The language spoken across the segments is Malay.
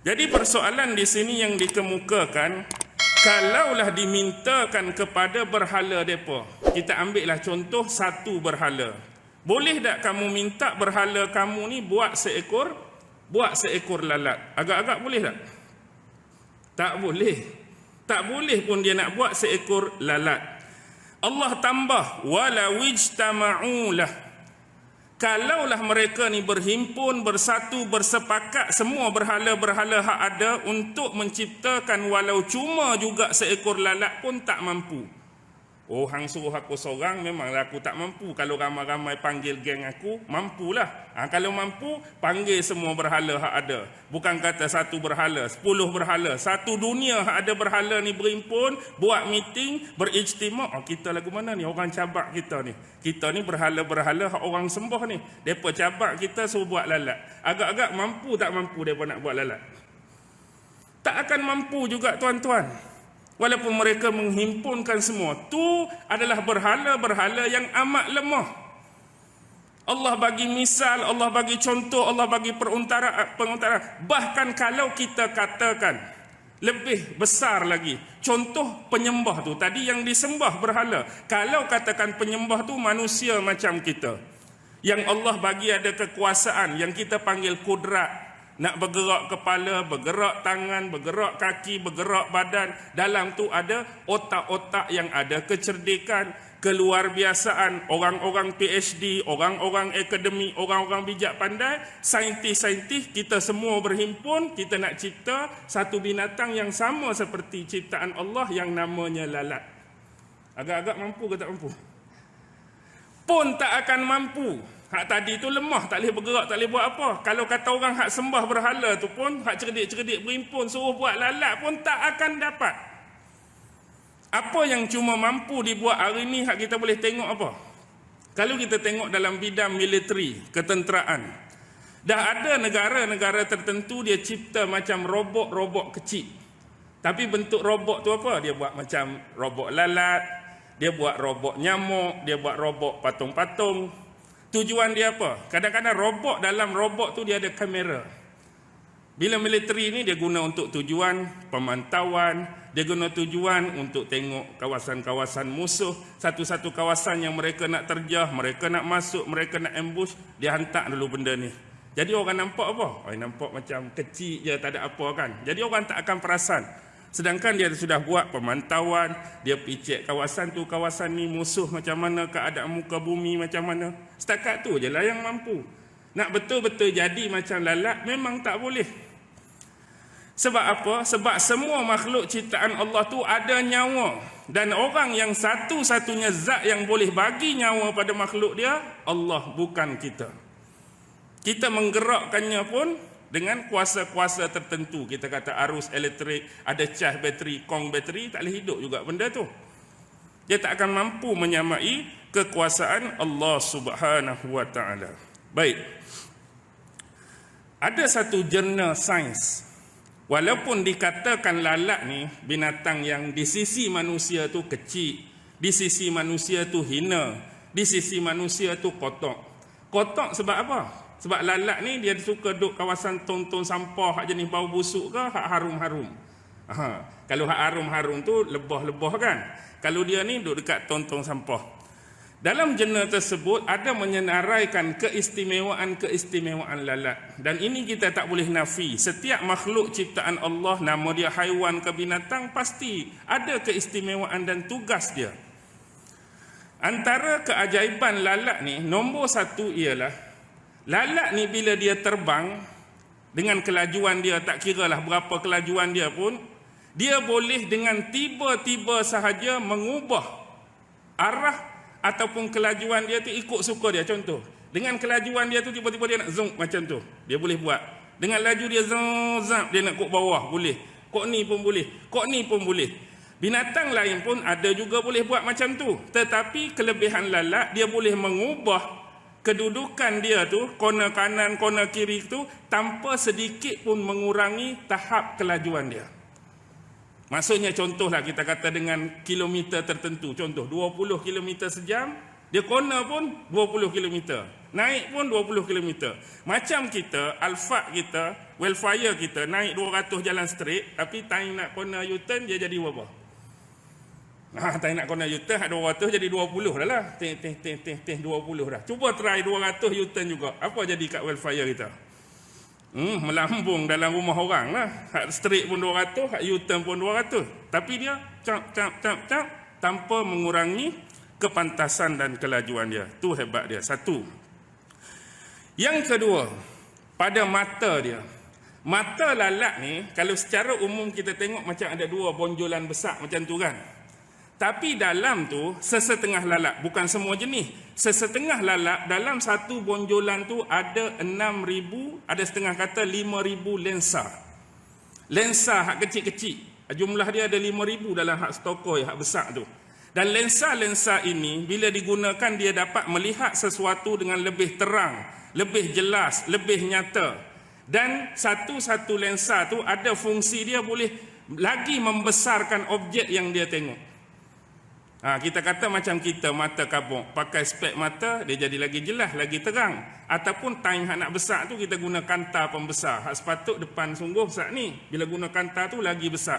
Jadi persoalan di sini yang dikemukakan, kalaulah dimintakan kepada berhala depa, kita ambillah contoh satu berhala. Boleh tak kamu minta berhala kamu ni buat seekor lalat? Agak-agak boleh tak? Tak boleh. Tak boleh pun dia nak buat seekor lalat. Allah tambah wala wijtama'ulah. Kalaulah mereka ni berhimpun, bersatu, bersepakat semua berhala-berhala hak ada untuk menciptakan walau cuma juga seekor lalat pun tak mampu. Oh, hang suruh aku seorang, memanglah aku tak mampu. Kalau ramai-ramai panggil geng aku, mampulah. Kalau mampu, panggil semua berhala hak ada. Bukan kata satu berhala, 10 berhala. Satu dunia hak ada berhala ni berhimpun, buat meeting, berijtimak. Kita lagu mana ni? Orang cabak kita ni. Kita ni berhala-berhala hak orang sembah ni. Mereka cabak kita suruh buat lalat. Agak-agak mampu tak mampu mereka nak buat lalat? Tak akan mampu juga tuan-tuan. Walaupun mereka menghimpunkan semua, tu adalah berhala-berhala yang amat lemah. Allah bagi misal, Allah bagi contoh, Allah bagi peruntaraan. Bahkan kalau kita katakan lebih besar lagi, contoh penyembah tu, tadi yang disembah berhala. Kalau katakan penyembah tu manusia macam kita, yang Allah bagi ada kekuasaan, yang kita panggil kudrat, nak bergerak kepala, bergerak tangan, bergerak kaki, bergerak badan. Dalam tu ada otak-otak yang ada kecerdikan, keluarbiasaan, orang-orang PhD, orang-orang akademik, orang-orang bijak pandai, saintis-saintis, kita semua berhimpun, kita nak cipta satu binatang yang sama seperti ciptaan Allah yang namanya lalat. Agak-agak mampu ke tak mampu? Pun tak akan mampu. Hak tadi tu lemah, tak boleh bergerak, tak boleh buat apa. Kalau kata orang hak sembah berhala tu pun, hak cerdik-cerdik berhimpun, suruh buat lalat pun tak akan dapat. Apa yang cuma mampu dibuat hari ni, hak kita boleh tengok apa? Kalau kita tengok dalam bidang militeri, ketenteraan, dah ada negara-negara tertentu dia cipta macam robot-robot kecil. Tapi bentuk robot tu apa? Dia buat macam robot lalat, dia buat robot nyamuk, dia buat robot patung-patung. Tujuan dia apa? Kadang-kadang robot, dalam robot tu dia ada kamera. Bila militeri ni dia guna untuk tujuan pemantauan, dia guna tujuan untuk tengok kawasan-kawasan musuh, satu-satu kawasan yang mereka nak terjah, mereka nak masuk, mereka nak ambush, dia hantar dulu benda ni. Jadi orang nampak apa? Nampak macam kecil je, tak ada apa kan. Jadi orang tak akan perasan. Sedangkan dia sudah buat pemantauan, dia pergi cek kawasan tu, kawasan ni musuh macam mana, keadaan muka bumi macam mana. Setakat tu je lah yang mampu. Nak betul-betul jadi macam lalat memang tak boleh. Sebab apa? Sebab semua makhluk ciptaan Allah tu ada nyawa. Dan orang yang satu-satunya zat yang boleh bagi nyawa pada makhluk dia, Allah, bukan kita. Kita menggerakkannya pun dengan kuasa-kuasa tertentu. Kita kata arus elektrik, ada cas bateri, kong bateri, tak boleh hidup juga benda tu. Dia tak akan mampu menyamai kekuasaan Allah Subhanahu wa taala. Baik. Ada satu jurnal sains, walaupun dikatakan lalat ni binatang yang di sisi manusia tu kecil, di sisi manusia tu hina, di sisi manusia tu kotor. Kotor sebab apa? Sebab lalat ni dia suka duduk kawasan tong-tong sampah hak jenis bau busuk ke hak harum-harum. Kalau hak harum-harum tu lebah-lebah kan. Kalau dia ni duduk dekat tong-tong sampah. Dalam jurnal tersebut ada menyenaraikan keistimewaan-keistimewaan lalat. Dan ini kita tak boleh nafi. Setiap makhluk ciptaan Allah, nama dia haiwan ke binatang, pasti ada keistimewaan dan tugas dia. Antara keajaiban lalat ni, nombor satu ialah lalat ni bila dia terbang dengan kelajuan dia, tak kiralah berapa kelajuan dia pun, dia boleh dengan tiba-tiba sahaja mengubah arah ataupun kelajuan dia tu ikut suka dia. Contoh, dengan kelajuan dia tu tiba-tiba dia nak zoom macam tu, dia boleh buat. Dengan laju dia zoom, dia nak kok bawah, boleh. Kok ni pun boleh, kok ni pun boleh. Binatang lain pun ada juga boleh buat macam tu. Tetapi kelebihan lalat, dia boleh mengubah kedudukan dia tu, kona kanan, kona kiri tu, tanpa sedikit pun mengurangi tahap kelajuan dia. Maksudnya contohlah kita kata dengan kilometer tertentu, contoh 20 km sejam, dia kona pun 20 km. naik pun 20 km. Macam kita, Alphard kita, Wildfire kita naik 200 jalan straight, tapi time nak corner U-turn dia jadi berapa? Time nak corner U-turn 200 jadi 20 dah lah. 20 dah. Cuba try 200 U-turn juga. Apa jadi kat Wildfire kita? Melambung dalam rumah orang lah. Hak straight pun 200, hak U-turn pun 200. Tapi dia cap tanpa mengurangi kepantasan dan kelajuan dia. Tu hebat dia. Satu. Yang kedua, pada mata dia. Mata lalat ni, kalau secara umum kita tengok macam ada dua bonjolan besar macam tu kan. Tapi dalam tu, sesetengah lalat. Bukan semua jenis. Sesetengah lalat, dalam satu bonjolan tu ada 6,000, ada setengah kata 5,000 lensa. Lensa hak kecil-kecil. Jumlah dia ada 5,000 dalam hak stokoi, hak besar tu. Dan lensa-lensa ini, bila digunakan, dia dapat melihat sesuatu dengan lebih terang, lebih jelas, lebih nyata. Dan satu-satu lensa tu ada fungsi dia boleh lagi membesarkan objek yang dia tengok. Kita kata macam kita mata kabuk, pakai spek mata, dia jadi lagi jelas, lagi terang. Ataupun time hak nak besar tu, kita guna kanta pembesar. Hak sepatut depan sungguh besar ni. Bila guna kanta tu, lagi besar.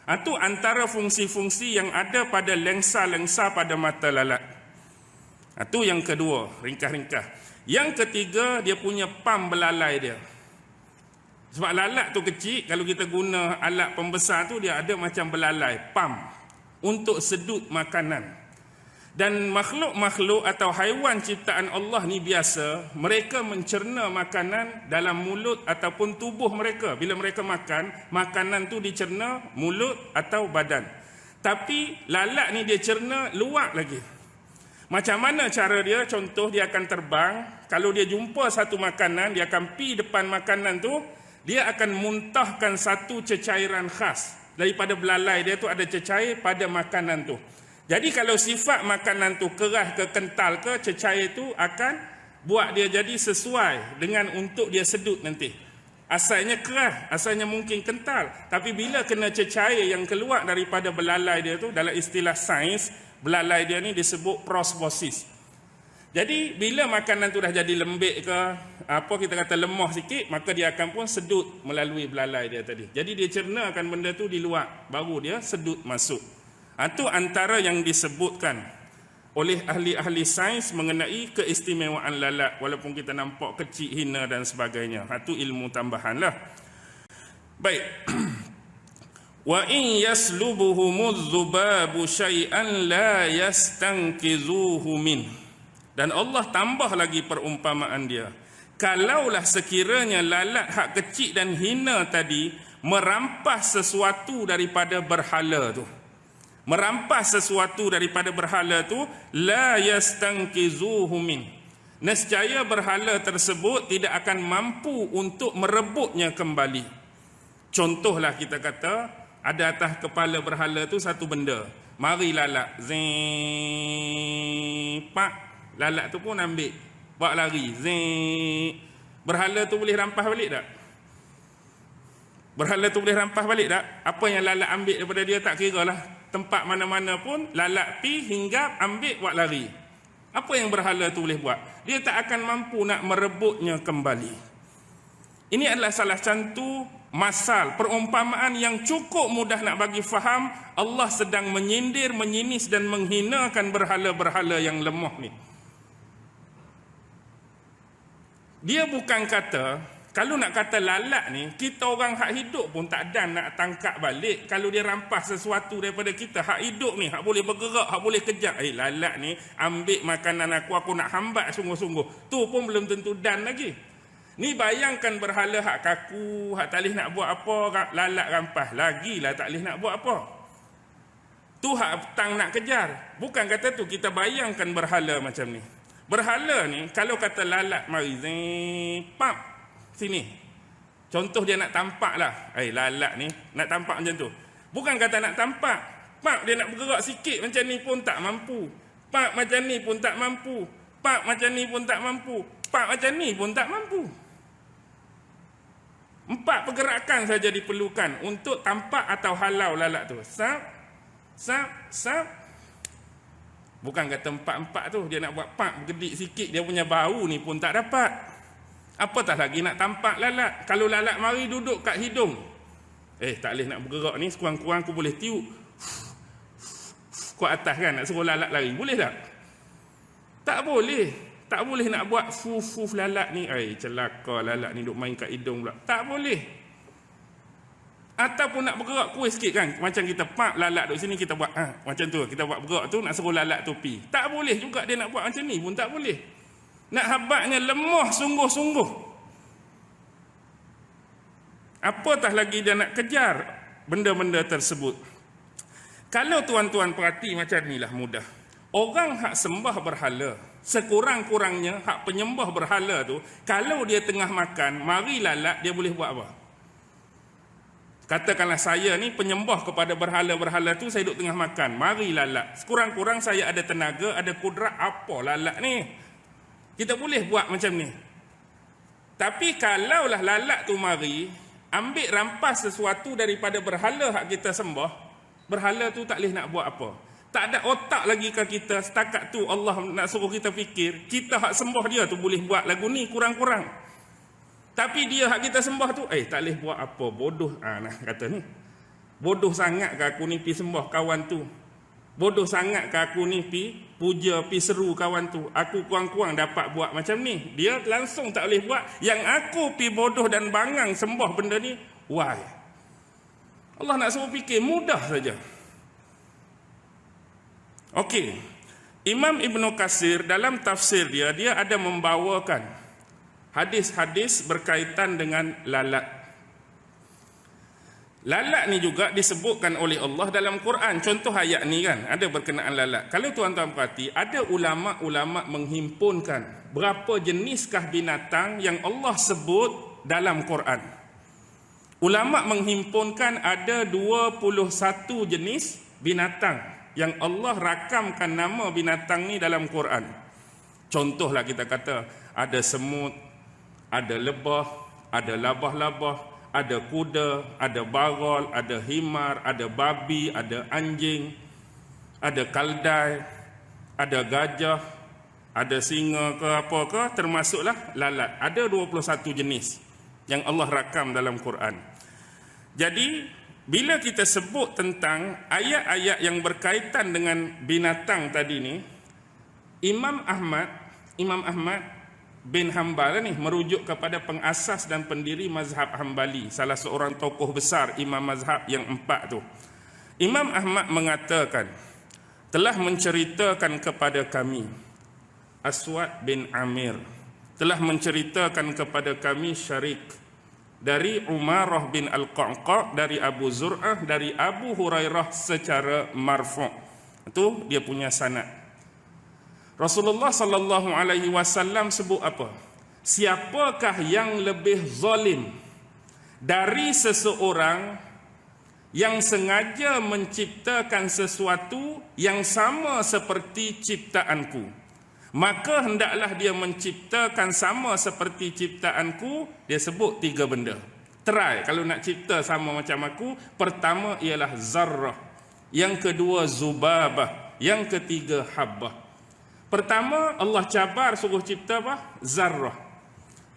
Itu antara fungsi-fungsi yang ada pada lensa-lensa pada mata lalat. Itu yang kedua, ringkas-ringkas. Yang ketiga, dia punya pam belalai dia. Sebab lalat tu kecil, kalau kita guna alat pembesar tu, dia ada macam belalai, pam, untuk sedut makanan. Dan makhluk-makhluk atau haiwan ciptaan Allah ni biasa, mereka mencerna makanan dalam mulut ataupun tubuh mereka. Bila mereka makan, makanan tu dicerna mulut atau badan. Tapi lalat ni dia cerna luar lagi. Macam mana cara dia? Contoh, dia akan terbang. Kalau dia jumpa satu makanan, dia akan pi depan makanan tu, dia akan muntahkan satu cecairan khas. Daripada belalai dia tu ada cecair pada makanan tu. Jadi kalau sifat makanan tu keras ke kental ke, cecair tu akan buat dia jadi sesuai dengan untuk dia sedut nanti. Asalnya keras, asalnya mungkin kental. Tapi bila kena cecair yang keluar daripada belalai dia tu, dalam istilah sains, belalai dia ni disebut prosmosis. Jadi bila makanan tu dah jadi lembik ke, apa kita kata lemah sikit, maka dia akan pun sedut melalui belalai dia tadi. Jadi dia cernakan benda tu di luar, baru dia sedut masuk. Itu antara yang disebutkan oleh ahli-ahli sains mengenai keistimewaan lalat, walaupun kita nampak kecil, hina dan sebagainya. Itu ilmu tambahan lah. Baik. Wa in yaslubuhumudz dzubabu syai'an la yastanqizuhu min. Dan Allah tambah lagi perumpamaan dia. Kalaulah sekiranya lalat hak kecil dan hina tadi merampas sesuatu daripada berhala tu. Merampas sesuatu daripada berhala tu, la yastanqizuhu min. Nescaya berhala tersebut tidak akan mampu untuk merebutnya kembali. Contohlah kita kata, ada atas kepala berhala tu satu benda. Mari lalat. Zing. Pak. Lalat tu pun ambil. Bawa lari. Zing. Berhala tu boleh rampas balik tak? Berhala tu boleh rampas balik tak? Apa yang lalat ambil daripada dia tak kira lah. Tempat mana-mana pun lalat pi hingga ambil buat lari. Apa yang berhala tu boleh buat? Dia tak akan mampu nak merebutnya kembali. Ini adalah salah satu masal, perumpamaan yang cukup mudah nak bagi faham. Allah sedang menyindir, menyinis dan menghinakan berhala-berhala yang lemah ni. Dia bukan kata, kalau nak kata lalat ni, kita orang hak hidup pun tak ada nak tangkap balik. Kalau dia rampas sesuatu daripada kita, hak hidup ni, hak boleh bergerak, hak boleh kejap. Lalat ni ambil makanan aku nak hambat sungguh-sungguh. Tu pun belum tentu dan lagi. Ni bayangkan berhala hak kaku, hak tak boleh nak buat apa, lalat rampas. Lagilah tak boleh nak buat apa. Tu hak petang nak kejar. Bukan kata tu, kita bayangkan berhala macam ni. Berhala ni, kalau kata lalat mari, pap. Sini. Contoh dia nak tampak lah. Lalat ni nak tampak macam tu. Bukan kata nak tampak. Pak dia nak bergerak sikit macam ni pun tak mampu. Pak macam ni pun tak mampu. Pak macam ni pun tak mampu. Pak macam ni pun tak mampu. 4 pergerakan saja diperlukan untuk tampak atau halau lalat tu. Sap, sap, sap. Bukan kata empat-empat tu, dia nak buat pak bergedik sikit, dia punya bau ni pun tak dapat. Apatah lagi nak tampak lalat. Kalau lalat mari duduk kat hidung, tak boleh nak bergerak ni, sekurang-kurang aku boleh tiup kuat atas kan, nak suruh lalat lari. Boleh tak? Tak boleh. Tak boleh nak buat fuf lalat ni. Celaka lalat ni duk main kat hidung pula. Tak boleh. Ataupun nak bergerak kuih sikit kan, macam kita pak lalat duduk sini, kita buat macam tu, kita buat bergerak tu, nak suruh lalat tu pi. Tak boleh juga dia nak buat macam ni pun tak boleh. Nak habatnya lemah sungguh-sungguh. Apatah lagi dia nak kejar benda-benda tersebut. Kalau tuan-tuan perhati macam inilah mudah. Orang hak sembah berhala, sekurang-kurangnya hak penyembah berhala tu, kalau dia tengah makan, mari lalat, dia boleh buat apa? Katakanlah saya ni penyembah kepada berhala-berhala tu, saya duduk tengah makan, mari lalat. Sekurang-kurang saya ada tenaga, ada kudrat, apa lalat ni? Kita boleh buat macam ni. Tapi kalaulah lalat tu mari, ambil rampas sesuatu daripada berhala hak kita sembah, berhala tu tak boleh nak buat apa. Tak ada otak lagi ke kita, setakat tu Allah nak suruh kita fikir, kita hak sembah dia tu boleh buat lagu ni kurang-kurang. Tapi dia hak kita sembah tu, tak boleh buat apa, bodoh. Nah kata ni, bodoh sangat ke aku ni pi sembah kawan tu. Bodoh sangat ke aku ni pi puja, pi seru kawan tu. Aku kurang-kurang dapat buat macam ni. Dia langsung tak boleh buat. Yang aku pi bodoh dan bangang sembah benda ni, why? Allah nak suruh fikir, mudah saja. Okey. Imam Ibn Katsir dalam tafsir dia ada membawakan hadis-hadis berkaitan dengan lalat. Lalat ni juga disebutkan oleh Allah dalam Quran. Contoh ayat ni kan, ada berkenaan lalat. Kalau tuan-tuan perhati, ada ulama-ulama menghimpunkan berapa jeniskah binatang yang Allah sebut dalam Quran. Ulama menghimpunkan ada 21 jenis binatang yang Allah rakamkan nama binatang ni dalam Quran. Contohlah kita kata, ada semut, ada lebah, ada labah-labah, ada kuda, ada barol, ada himar, ada babi, ada anjing, ada kaldai, ada gajah, ada singa ke apa ke, termasuklah lalat. Ada 21 jenis yang Allah rakam dalam Quran. Jadi, bila kita sebut tentang ayat-ayat yang berkaitan dengan binatang tadi ni, Imam Ahmad bin Hanbal ni merujuk kepada pengasas dan pendiri mazhab Hanbali, salah seorang tokoh besar imam mazhab yang 4 tu. Imam Ahmad mengatakan, telah menceritakan kepada kami, Aswad bin Amir telah menceritakan kepada kami Syarik dari Umarah bin Al-Qa'qa', dari Abu Zur'ah, dari Abu Hurairah secara marfu'. Itu dia punya sanad. Rasulullah sallallahu alaihi wasallam sebut apa? Siapakah yang lebih zalim dari seseorang yang sengaja menciptakan sesuatu yang sama seperti ciptaanku? Maka hendaklah dia menciptakan sama seperti ciptaanku. Dia sebut 3 benda. Try kalau nak cipta sama macam aku. Pertama ialah zarrah, yang kedua zubabah, yang ketiga habbah. Pertama, Allah cabar suruh cipta apa? Zarrah.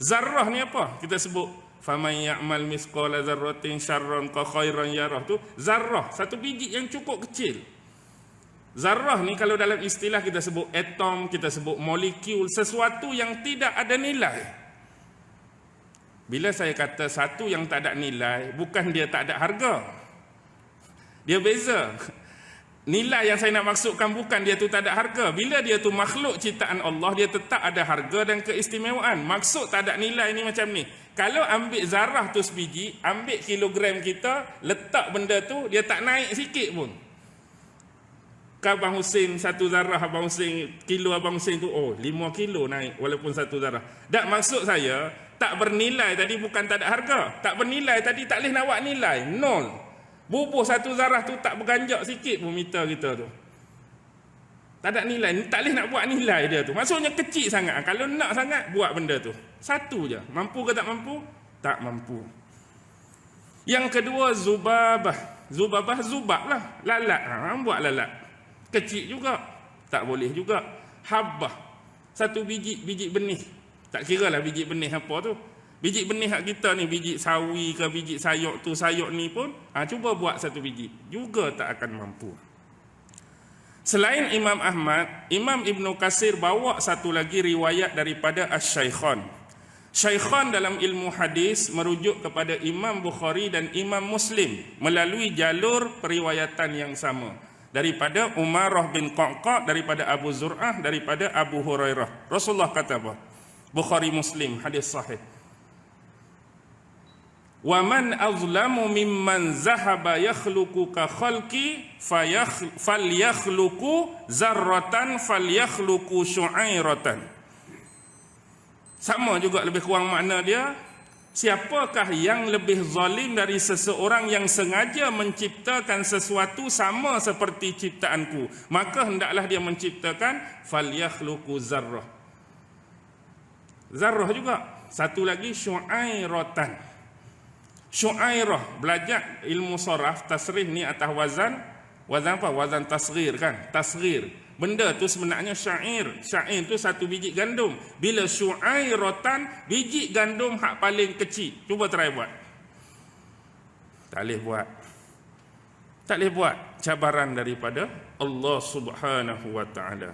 Zarrah ni apa? Kita sebut faman ya'mal misqala zarratin syarran ka khairan yarah tu. Zarrah, satu biji yang cukup kecil. Zarrah ni kalau dalam istilah kita sebut atom, kita sebut molekul, sesuatu yang tidak ada nilai. Bila saya kata satu yang tak ada nilai, bukan dia tak ada harga. Dia beza. Nilai yang saya nak maksudkan bukan dia tu tak ada harga. Bila dia tu makhluk ciptaan Allah, dia tetap ada harga dan keistimewaan. Maksud tak ada nilai ni macam ni. Kalau ambil zarah tu sebiji, ambil kilogram kita, letak benda tu, dia tak naik sikit pun. Abang Hussein satu zarah, Abang Hussein kilo, Abang Hussein tu 5 kilo naik walaupun satu zarah. Tak, maksud saya tak bernilai tadi bukan tak ada harga. Tak bernilai tadi tak boleh nak buat nilai. Nol. Bubuh satu zarah tu tak berganjak sikit pun meter kita tu. Tak ada nilai. Tak boleh nak buat nilai dia tu. Maksudnya kecil sangat. Kalau nak sangat, buat benda tu. Satu je. Mampu ke tak mampu? Tak mampu. Yang kedua, zubabah. Zubabah, zubab lah. Lalat. Buat lalat. Kecil juga. Tak boleh juga. Habbah, satu biji benih. Tak kira lah biji benih apa tu. Biji benih hak kita ni, biji sawi ke biji sayur tu, sayur ni pun, cuba buat satu biji. Juga tak akan mampu. Selain Imam Ahmad, Imam Ibn Katsir bawa satu lagi riwayat daripada Asy-Syaikhan. Syaikhan dalam ilmu hadis merujuk kepada Imam Bukhari dan Imam Muslim melalui jalur periwayatan yang sama. Daripada Umarah bin Qa'qa', daripada Abu Zur'ah, daripada Abu Hurairah. Rasulullah kata apa? Bukhari Muslim, hadis sahih. Wa man azlamu mimman zahaba yakhluqu ka khalqi falyakhluqu zarratan falyakhluqu syu'airatan. Sama juga lebih kurang makna dia. Siapakah yang lebih zalim dari seseorang yang sengaja menciptakan sesuatu sama seperti ciptaanku, maka hendaklah dia menciptakan falyakhluqu zarrah. Zarrah juga. Satu lagi syu'airatan. Syu'airah, belajar ilmu saraf, tasrif ni atas wazan apa? Wazan tasghir kan? Tasghir. Benda tu sebenarnya syair. Syair tu satu biji gandum. Bila syu'airatan, biji gandum hak paling kecil. Cuba try buat. Tak boleh buat. Tak boleh buat. Cabaran daripada Allah Subhanahu wa ta'ala.